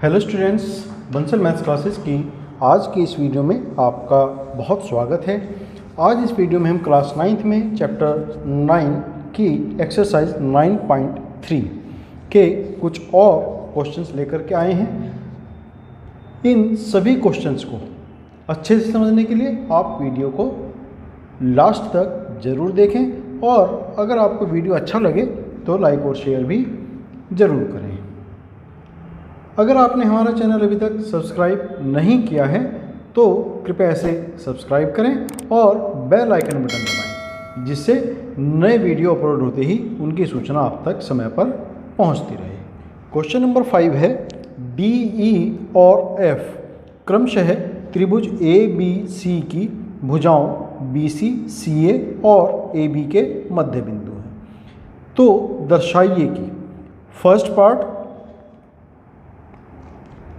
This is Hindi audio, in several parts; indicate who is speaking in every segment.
Speaker 1: Hello students, Bansal maths classes की आज की इस वीडियो में आपका बहुत स्वागत है। आज इस वीडियो में हम क्लास 9th में चैप्टर 9 की एक्सरसाइज 9.3 के कुछ और क्वेश्चंस लेकर के आए हैं। इन सभी क्वेश्चंस को अच्छे से समझने के लिए आप वीडियो को लास्ट तक ज़रूर देखें और अगर आपको वीडियो अच्छा लगे तो लाइक और शेयर भी ज़रूर करें। अगर आपने हमारा चैनल अभी तक सब्सक्राइब नहीं किया है तो कृपया इसे सब्सक्राइब करें और बेल आइकन बटन दबाएं, जिससे नए वीडियो अपलोड होते ही उनकी सूचना आप तक समय पर पहुंचती रहे। क्वेश्चन नंबर 5 है, डी ई और एफ क्रमशः त्रिभुज ए बी सी की भुजाओं बी सी सी ए और ए बी के मध्य बिंदु हैं। तो दर्शाइए कि first part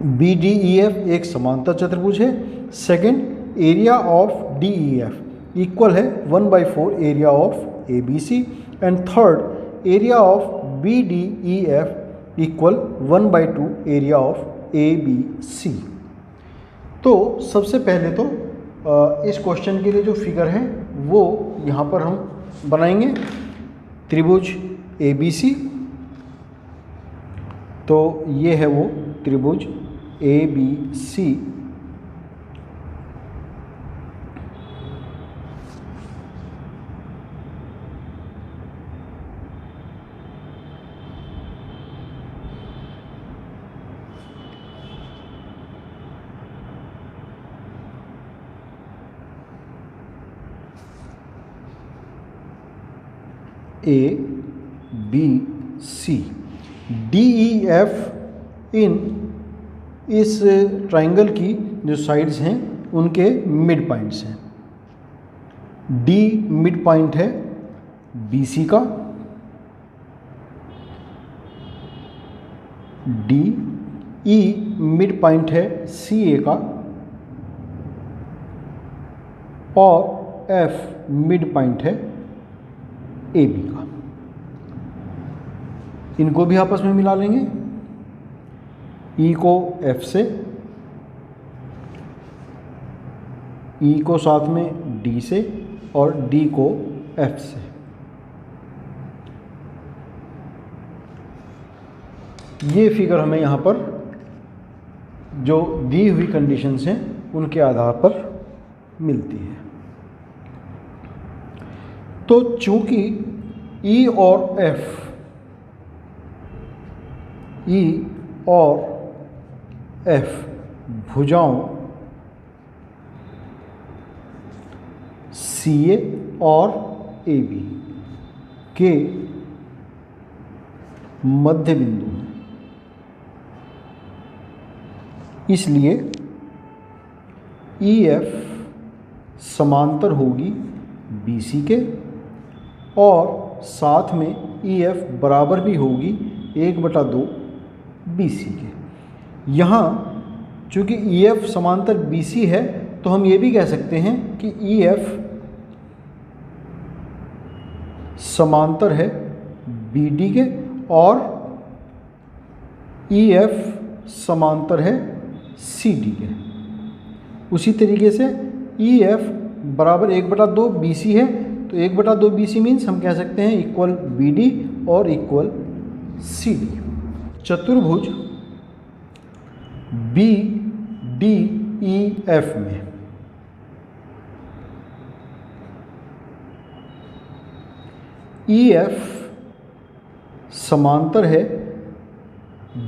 Speaker 1: B D E F एक समांतर चतुर्भुज है। Second, area of D E F equal है 1/4 area of A B C. And third, area of B D E F equal 1/2 area of A B C. तो सबसे पहले तो इस क्वेश्चन के लिए जो फिगर है वो यहाँ पर हम बनाएंगे। त्रिभुज ए बी सी, तो ये है वो त्रिभुज A B C. A B C, D E F इन इस ट्राइंगल की जो साइड्स हैं उनके मिड पॉइंट्स हैं। डी मिड पॉइंट है बी सी का, डी ई मिड पॉइंट है सी ए का और एफ मिड पॉइंट है ए बी का। इनको भी आपस में मिला लेंगे। ई को एफ से, ई को साथ में डी से और डी को एफ से। ये फिगर हमें यहाँ पर जो दी हुई कंडीशंस हैं उनके आधार पर मिलती है। तो चूंकि ई और एफ, ई और एफ भुजाओं सी ए और ए बी के मध्य बिंदु हैं, इसलिए ई एफ समांतर होगी बी सी के और साथ में ई एफ बराबर भी होगी 1/2 बी सी के। यहाँ चूँकि ई एफ समांतर बी सी है तो हम ये भी कह सकते हैं कि ई एफ समांतर है बी डी के और ई एफ समांतर है सी डी के। उसी तरीके से ई एफ बराबर 1/2 बी सी है, तो 1/2 बी सी मीन्स हम कह सकते हैं इक्वल बी डी और इक्वल सी डी। चतुर्भुज बी डी ई एफ में ई एफ समांतर है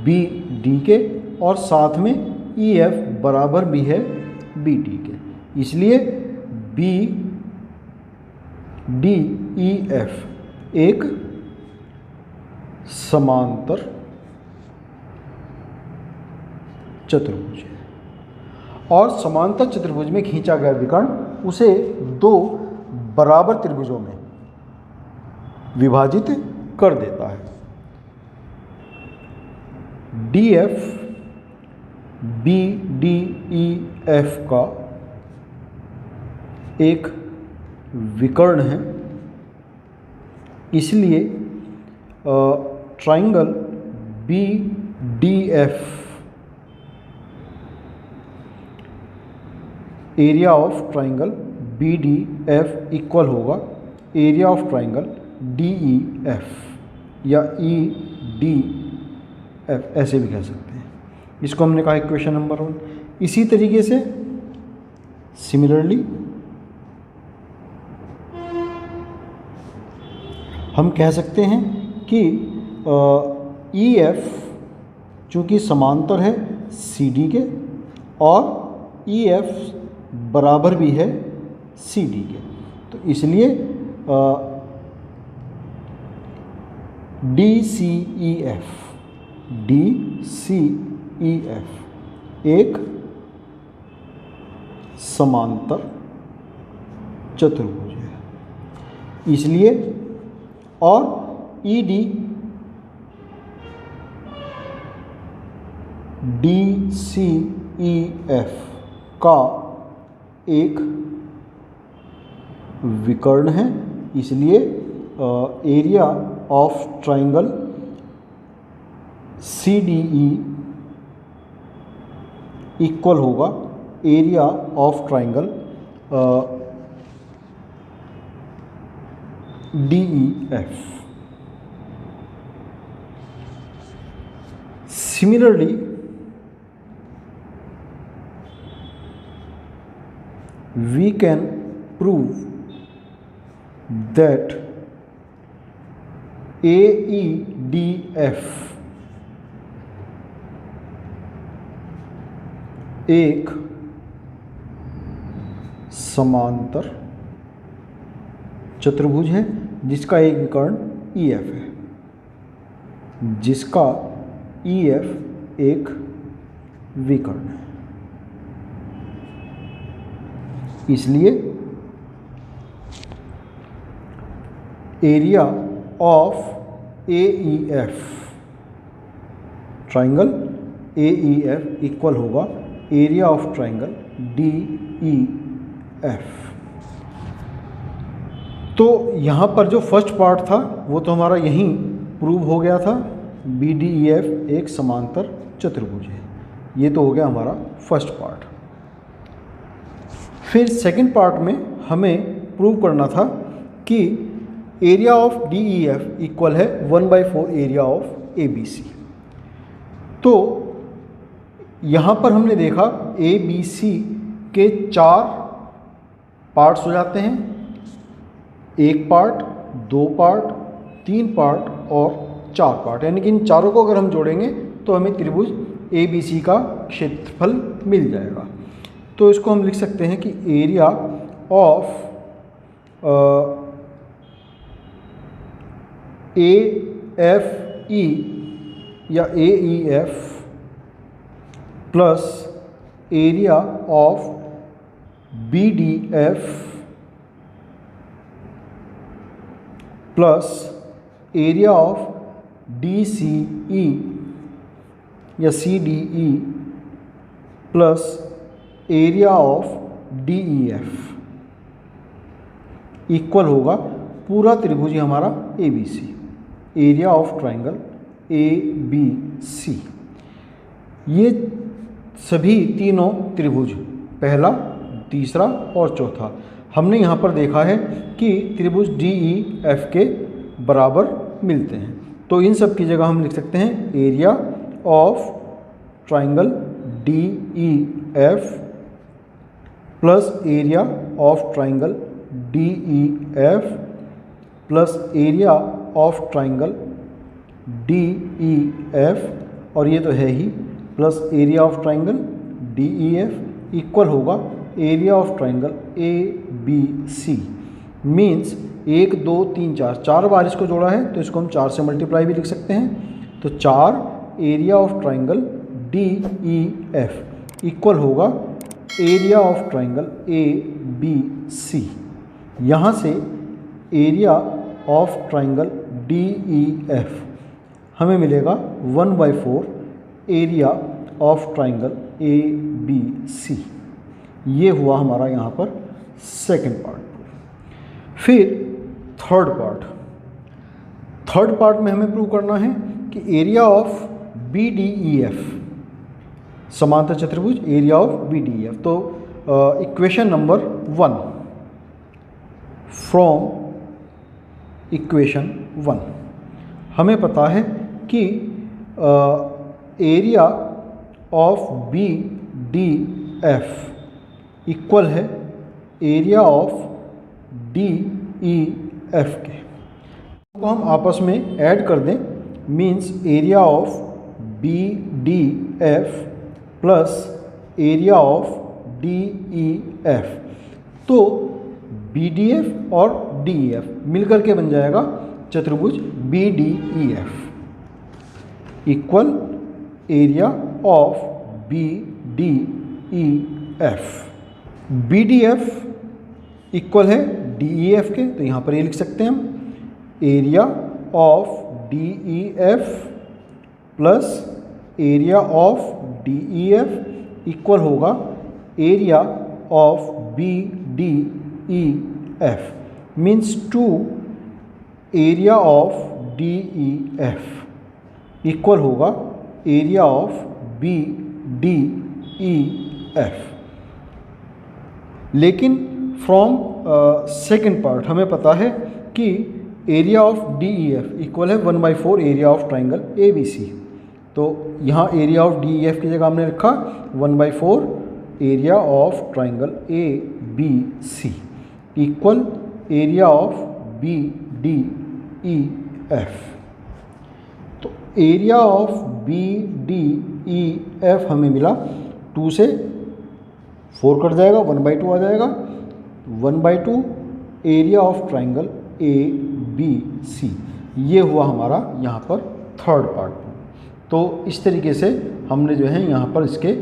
Speaker 1: बी डी के और साथ में ई एफ बराबर भी है बी डी के, इसलिए बी डी ई एफ एक समांतर चतुर्भुज है। और समांतर चतुर्भुज में खींचा गया विकर्ण उसे दो बराबर त्रिभुजों में विभाजित कर देता है। D F B D E F का एक विकर्ण है, इसलिए triangle B D F area of triangle B D F equal होगा area of triangle D E F या ई डी एफ, ऐसे भी कह सकते हैं। इसको हमने कहा इक्वेशन नंबर 1। इसी तरीके से सिमिलरली हम कह सकते हैं कि ई एफ चूँकि समांतर है सी डी के और ई एफ बराबर भी है सी डी के, तो इसलिए डी सी ई एफ एक समांतर चतुर्भुज है, इसलिए और E D D C E F का एक विकर्ण है, इसलिए area of triangle C D E equal होगा area of triangle D E F. Similarly we can prove that AEDF एक समांतर चतुर्भुज है जिसका एक विकर्ण EF है, जिसका EF एक विकर्ण है। इसलिए area of AEF triangle AEF equal होगा एरिया ऑफ ट्राइंगल DEF। तो यहाँ पर जो फर्स्ट पार्ट था वो तो हमारा यहीं प्रूव हो गया था, BDEF एक समांतर चतुर्भुज है। ये तो हो गया हमारा फर्स्ट पार्ट। फिर सेकंड पार्ट में हमें प्रूव करना था कि एरिया ऑफ DEF इक्वल है 1/4 एरिया ऑफ ABC। तो यहाँ पर हमने देखा ABC के 4 पार्ट्स हो जाते हैं, 1 पार्ट, 2 पार्ट, 3 पार्ट और 4 पार्ट, यानी कि इन चारों को अगर हम जोड़ेंगे तो हमें त्रिभुज ABC का क्षेत्रफल मिल जाएगा। तो इसको हम लिख सकते हैं कि एरिया ऑफ AFE या AEF plus area of BDF plus area of DCE या CDE plus area of DEF equal होगा पूरा त्रिभुज ही हमारा ABC, area of triangle ABC। ये सभी तीनों त्रिभुज, पहला, तीसरा और चौथा, हमने यहाँ पर देखा है कि त्रिभुज DEF के बराबर मिलते हैं। तो इन सब की जगह हम लिख सकते हैं area of triangle DEF plus area of triangle DEF plus area of triangle DEF, और ये तो है ही, plus area of triangle DEF equal होगा area of triangle ABC। Means 1 2 3 4, 4 बार इसको जोड़ा है तो इसको हम 4 से मल्टीप्लाई भी लिख सकते हैं। तो 4 area of triangle DEF equal होगा एरिया ऑफ ट्राइंगल ABC। यहाँ से एरिया ऑफ ट्राइंगल DEF हमें मिलेगा 1/4 एरिया ऑफ ट्राइंगल ABC। ये हुआ हमारा यहाँ पर सेकंड पार्ट। फिर थर्ड पार्ट में हमें प्रूव करना है कि एरिया ऑफ BDEF समांतर चतुर्भुज एरिया ऑफ BDEF। तो इक्वेशन नंबर 1 फ्रॉम इक्वेशन 1 हमें पता है कि area of B D F equal है area of D E F के। तो हम आपस में ऐड कर दें, means area of B D F plus area of D E F. तो बी डी एफ और डी ई एफ मिलकर के बन जाएगा चतुर्भुज B D E F equal area of B D E F. B D F equal है डी ई एफ के, तो यहाँ पर ये लिख सकते हैं हम area of D E F plus area of D E F equal होगा area of B D E F, means 2 area of D E F equal होगा area of B D E F. लेकिन फ्रॉम सेकेंड पार्ट हमें पता है कि area of D E F equal है 1/4 area of triangle A B C. तो यहाँ area of D E F की जगह हमने रखा 1/4 area of triangle A B C equal area of B D E F. तो area of B D E F हमें मिला, 2 से 4 कट जाएगा, 1/2 आ जाएगा, 1/2 area of triangle A B C. ये हुआ हमारा यहाँ पर थर्ड पार्ट। तो इस तरीके से हमने जो है यहाँ पर इसके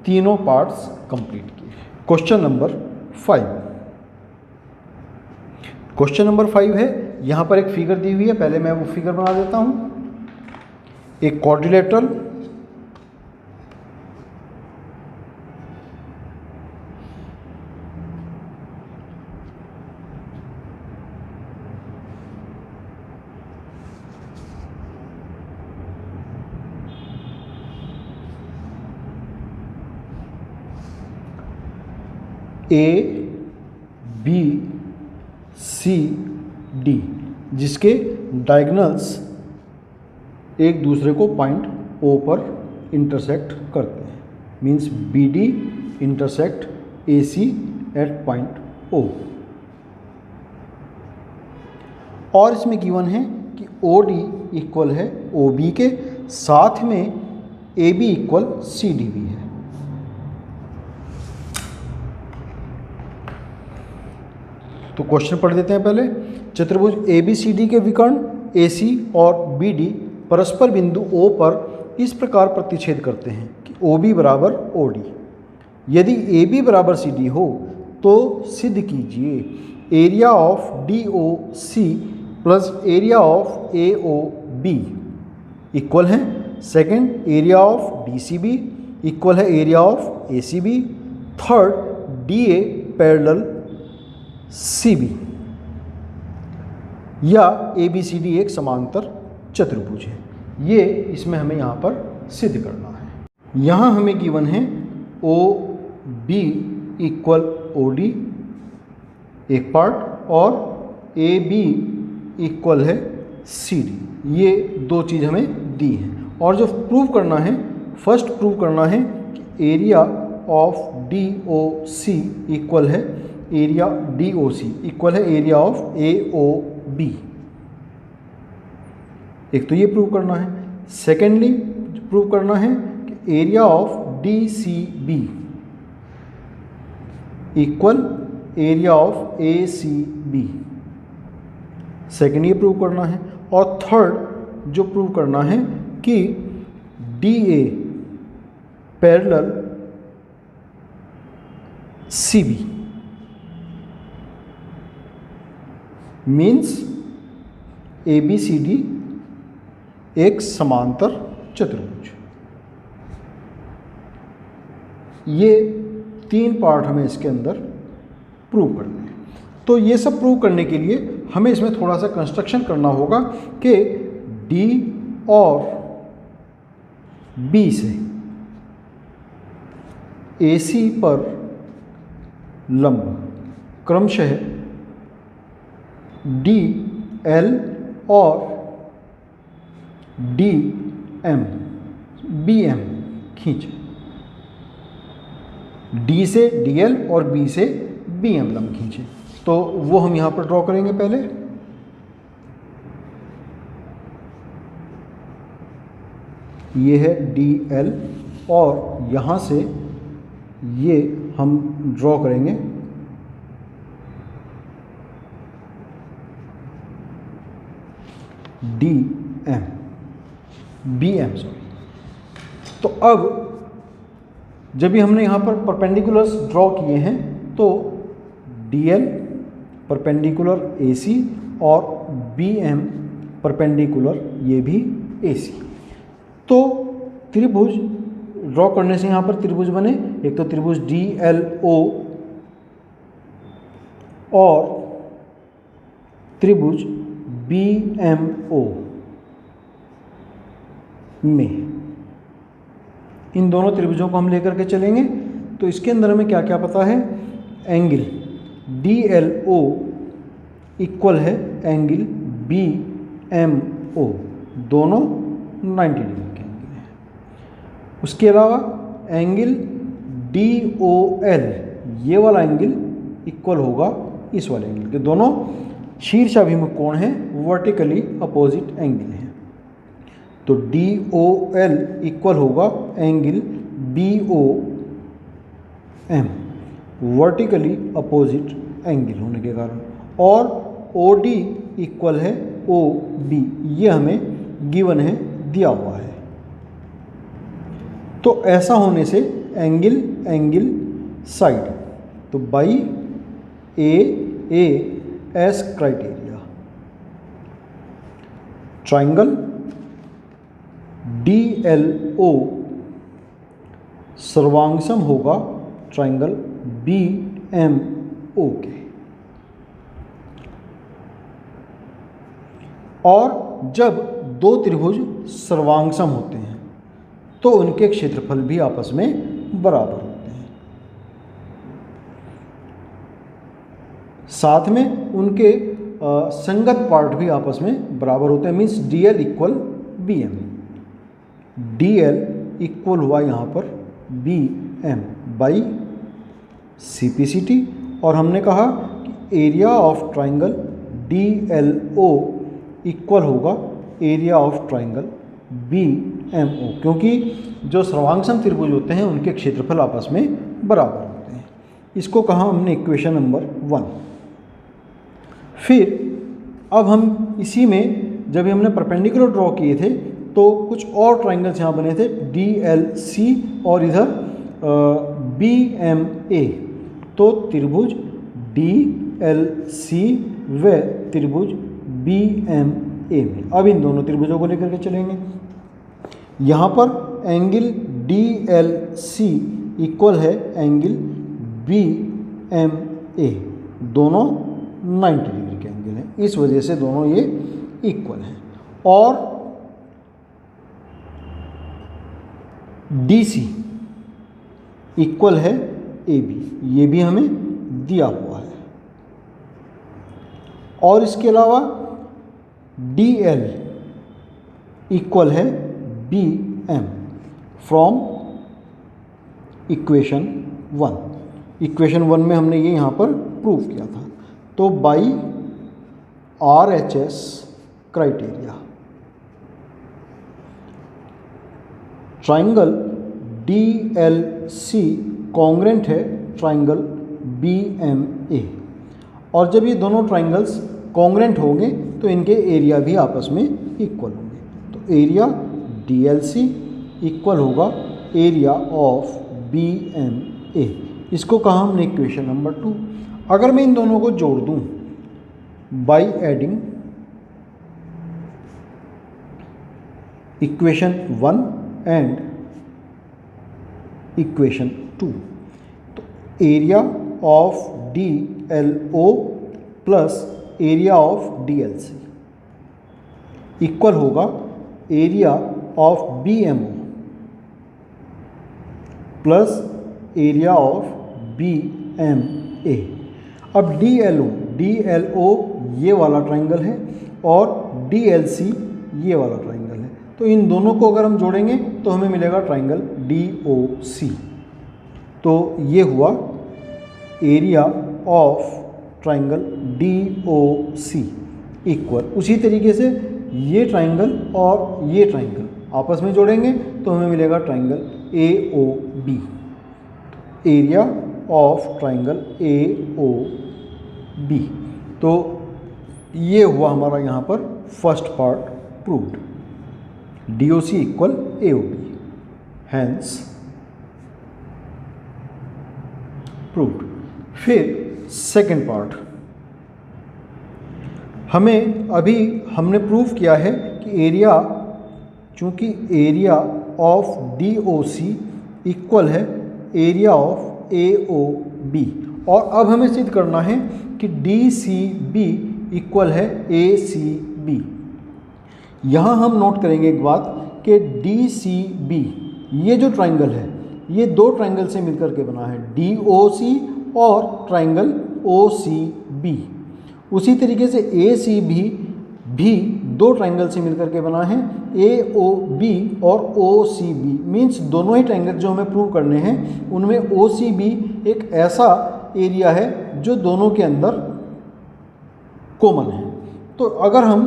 Speaker 1: तीनों पार्ट्स कंप्लीट किए। Question number 5। क्वेश्चन नंबर 5 है, यहाँ पर एक फिगर दी हुई है, पहले मैं वो फिगर बना देता हूँ। एक quadrilateral A B C D जिसके डायगोनल्स एक दूसरे को पॉइंट ओ पर इंटरसेक्ट करते हैं, means B D intersect A C at point O. और इसमें गिवन है कि ओ डी इक्वल है ओ बी के, साथ में A B equal C D भी है। तो क्वेश्चन पढ़ देते हैं पहले। चतुर्भुज ए बी सी डी के विकर्ण ए सी और बी डी परस्पर बिंदु O पर इस प्रकार प्रतिच्छेद करते हैं कि ओ बी बराबर ओ डी। यदि ए बी बराबर सी डी हो तो सिद्ध कीजिए area of D O C plus area of A O B equal है second area of D C B equal है area of A C B, third D A parallel C B, या ए बी सी डी एक समांतर चतुर्भुज है। ये इसमें हमें यहाँ पर सिद्ध करना है। यहाँ हमें गिवन है O B equal O D एक पार्ट और ए बी इक्वल है सी डी, ये दो चीज़ हमें दी हैं। और जो प्रूव करना है, फर्स्ट प्रूव करना है कि area of D O C equal है area D O C equal है area of A O B. एक तो ये प्रूव करना है। सेकेंडली प्रूव करना है कि area of D C B equal area of A C B, second ये प्रूव करना है। और थर्ड जो प्रूव करना है कि D A parallel C B, means A B C D एक समांतर चतुर्भुज। ये 3 पार्ट हमें इसके अंदर प्रूव करने हैं। तो ये सब प्रूव करने के लिए हमें इसमें थोड़ा सा कंस्ट्रक्शन करना होगा कि डी और बी से AC पर लंब क्रमशः डी एल और डी एम बी एम खींचे। डी से डी एल और बी से बी एम लंब खींचे। तो वो हम यहाँ पर ड्रॉ करेंगे पहले। ये है डी एल और यहाँ से ये हम ड्रॉ करेंगे D M B M sorry. तो अब जब भी हमने यहाँ पर परपेंडिकुलर्स ड्रॉ किए हैं तो डी एल परपेंडिकुलर ए सी और बी एम परपेंडिकुलर ये भी ए सी। तो त्रिभुज ड्रॉ करने से यहाँ पर त्रिभुज बने, एक तो त्रिभुज डी एल ओ और त्रिभुज बी एम ओ में। इन दोनों त्रिभुजों को हम लेकर के चलेंगे। तो इसके अंदर हमें क्या क्या पता है, angle D L O equal है एंगल बी एम ओ, दोनों 90 डिग्री के एंगल हैं। उसके अलावा एंगल डी ओ एल, ये वाला एंगल इक्वल होगा इस वाले एंगल के, दोनों शीर्षाभिमुख कोण हैं, वर्टिकली अपोजिट एंगल हैं। तो डी ओ एल इक्वल होगा angle B O M, vertically opposite angle होने के कारण, और ओ डी इक्वल है ओ बी, ये हमें गिवन है, दिया हुआ है। तो ऐसा होने से एंगल एंगल साइड, तो by A S criteria triangle D L O सर्वांगसम होगा ट्राइंगल बी एम ओ के। और जब दो त्रिभुज सर्वांगसम होते हैं तो उनके क्षेत्रफल भी आपस में बराबर होते हैं, साथ में उनके संगत पार्ट भी आपस में बराबर होते हैं। Means D L equal B M, D L equal हुआ यहाँ पर बी एम बाई सीपीसीटी। और हमने कहा कि area of triangle D L O equal होगा area of triangle B M O, क्योंकि जो सर्वांगसम त्रिभुज होते हैं उनके क्षेत्रफल आपस में बराबर होते हैं। इसको कहा हमने इक्वेशन नंबर 1। फिर अब हम इसी में जब हमने परपेंडिकुलर ड्रॉ किए थे तो कुछ और ट्राइंगल्स यहाँ बने थे, डी एल सी और इधर बी एम ए। तो त्रिभुज डी एल सी व त्रिभुज बी एम ए में अब इन दोनों त्रिभुजों को लेकर के चलेंगे। यहाँ पर angle D L C equal है एंगल बी एम ए, दोनों 90 डिग्री के एंगल हैं, इस वजह से दोनों ये इक्वल हैं। और डी सी इक्वल है ए बी, ये भी हमें दिया हुआ है। और इसके अलावा डी एल इक्वल है B M from equation 1। Equation 1 में हमने ये यहाँ पर प्रूव किया था। तो by R H S criteria triangle D L C congruent है ट्राइंगल बी एम ए। और जब ये दोनों ट्राइंगल्स कॉन्ग्रेंट होंगे तो इनके एरिया भी आपस में इक्वल होंगे। तो area D L C equal होगा area of B M A. इसको कहा हमने इक्वेशन नंबर 2। अगर मैं इन दोनों को जोड़ दूं by adding equation 1 and equation 2, तो area of D L O plus area of D L C equal होगा area of B M O plus area of BMA। अब DLO ये वाला ट्राइंगल है और DLC ये वाला ट्राइंगल है, तो इन दोनों को अगर हम जोड़ेंगे तो हमें मिलेगा ट्राइंगल DOC। तो ये हुआ area of triangle DOC equal. उसी तरीके से ये ट्राइंगल और ये ट्राइंगल आपस में जोड़ेंगे तो हमें मिलेगा triangle AOB। Area of triangle AOB। तो ये हुआ हमारा यहाँ पर first part proved, DOC equal AOB, hence proved. फिर सेकेंड पार्ट, हमने प्रूव किया है कि एरिया, चूंकि एरिया ऑफ DOC इक्वल है एरिया ऑफ AOB, और अब हमें सिद्ध करना है कि DCB इक्वल है ACB। यहाँ हम नोट करेंगे एक बात कि DCB ये जो ट्राइंगल है ये दो ट्राइंगल से मिलकर के बना है, DOC और ट्राइंगल OCB। उसी तरीके से ACB भी दो ट्राइंगल से मिलकर के बना है, AOB और OCB। मीन्स दोनों ही ट्राइंगल जो हमें प्रूव करने हैं उनमें OCB एक ऐसा एरिया है जो दोनों के अंदर कॉमन है। तो अगर हम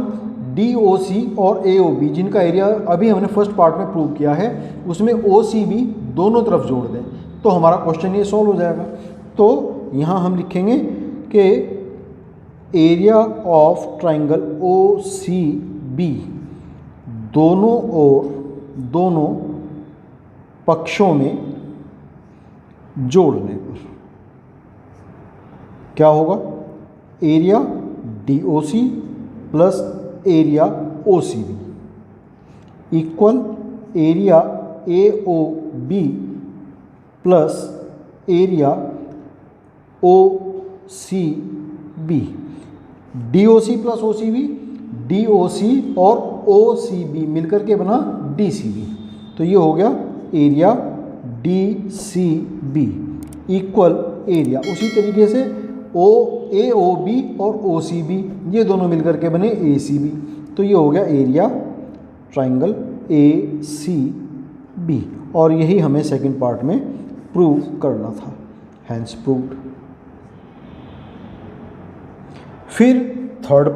Speaker 1: DOC और AOB जिनका एरिया अभी हमने फर्स्ट पार्ट में प्रूव किया है उसमें OCB दोनों तरफ जोड़ दें तो हमारा क्वेश्चन ये सॉल्व हो जाएगा। तो यहाँ हम लिखेंगे कि एरिया ऑफ ट्राइंगल OCB दोनों ओर, दोनों पक्षों में जोड़ने पर क्या होगा, area DOC plus area OCB equal area AOB plus area OCB। DOC plus OCB, DOC और OCB मिलकर के बना DCB। तो ये हो गया एरिया DCB इक्वल एरिया, उसी तरीके से AOB और OCB ये दोनों मिलकर के बने ACB। तो ये हो गया एरिया ट्राइंगल ACB, और यही हमें सेकंड पार्ट में प्रूव करना था, हैंस प्रूव्ड। फिर थर्ड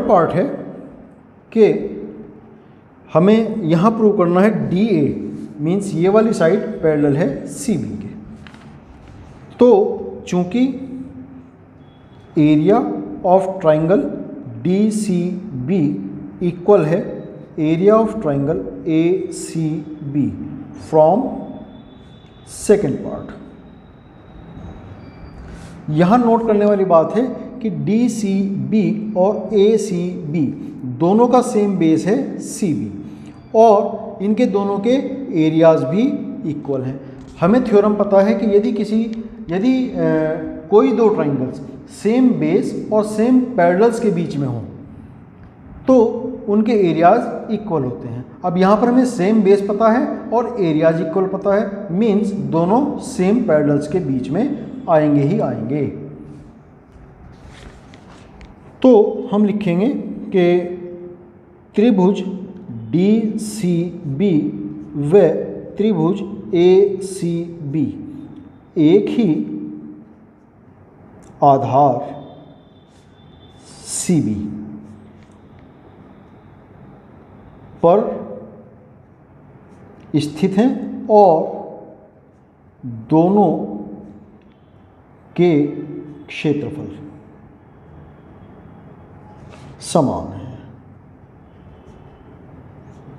Speaker 1: पार्ट है कि हमें यहाँ प्रूव करना है DA मीन्स ये वाली साइड पैरेलल है CB के। तो चूंकि area of triangle DCB equal है area of triangle ACB from second part, यहाँ नोट करने वाली बात है कि DCB और ACB दोनों का सेम बेस है CB और इनके दोनों के एरियाज भी इक्वल हैं। हमें थ्योरम पता है कि यदि कोई दो ट्राइंगल्स सेम बेस और सेम पैरेलल्स के बीच में हों तो उनके एरियाज इक्वल होते हैं। अब यहाँ पर हमें सेम बेस पता है और एरियाज इक्वल पता है, मीन्स दोनों सेम पैरेलल्स के बीच में आएंगे ही आएंगे। तो हम लिखेंगे कि त्रिभुज DCB व त्रिभुज ACB एक ही आधार CB पर स्थित हैं और दोनों के क्षेत्रफल समान है,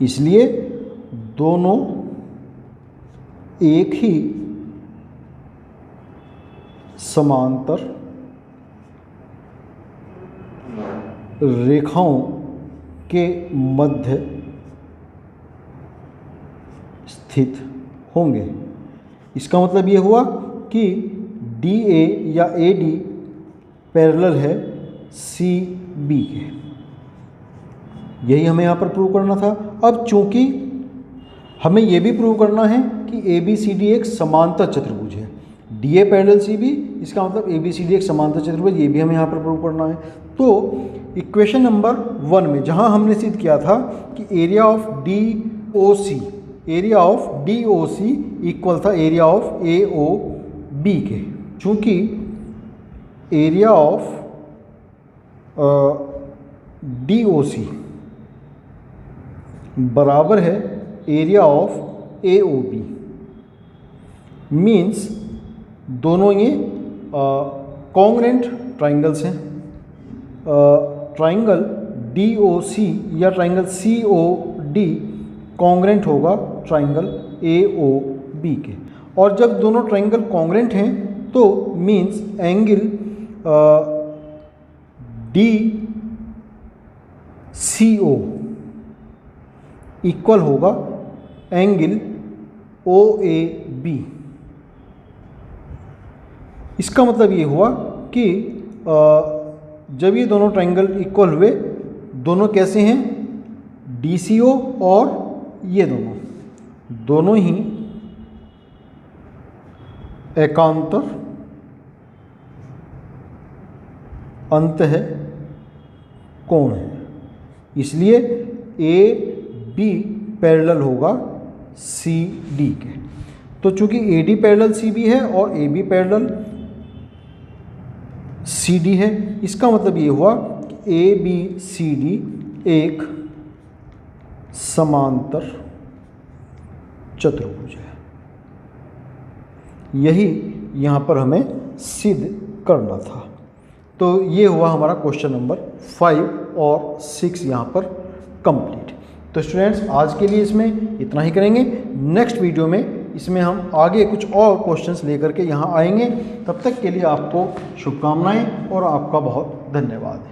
Speaker 1: इसलिए दोनों एक ही समांतर रेखाओं के मध्य स्थित होंगे। इसका मतलब ये हुआ कि DA या AD पैरेलल है CB के, यही हमें यहाँ पर प्रूव करना था। अब चूंकि हमें ये भी प्रूव करना है कि ए बी सी डी एक समांतर चतुर्भुज है। D A parallel C B, इसका मतलब ए बी सी डी एक समांतर चतुर्भुज, ये भी हमें यहाँ पर प्रूव करना है। तो इक्वेशन नंबर 1 में जहाँ हमने सिद्ध किया था कि area of D O C equal था area of A O B के, चूँकि area of D O C बराबर है area of A O B, means दोनों ये कॉन्ग्रेंट ट्राइंगल्स हैं। ट्राइंगल डी ओ सी या triangle C O D congruent होगा ट्राइंगल ए ओ बी के, और जब दोनों ट्राइंगल कॉन्ग्रेंट हैं तो means angle D C O equal होगा एंगल ओ ए बी। इसका मतलब ये हुआ कि जब ये दोनों ट्राइंगल इक्वल हुए, दोनों कैसे हैं, डी सी ओ और ये दोनों ही एकांतर अंतः कोण है, इसलिए ए बी पैरेलल होगा सी डी के। तो चूंकि A D parallel C B है और A B parallel C D है, इसका मतलब ये हुआ कि ए बी सी डी एक समांतर चतुर्भुज है। यही यहाँ पर हमें सिद्ध करना था। तो ये हुआ हमारा क्वेश्चन नंबर 5 और 6 यहाँ पर कंप्लीट। तो स्टूडेंट्स आज के लिए इसमें इतना ही करेंगे। नेक्स्ट वीडियो में इसमें हम आगे कुछ और क्वेश्चंस लेकर के यहाँ आएंगे। तब तक के लिए आपको शुभकामनाएं और आपका बहुत धन्यवाद।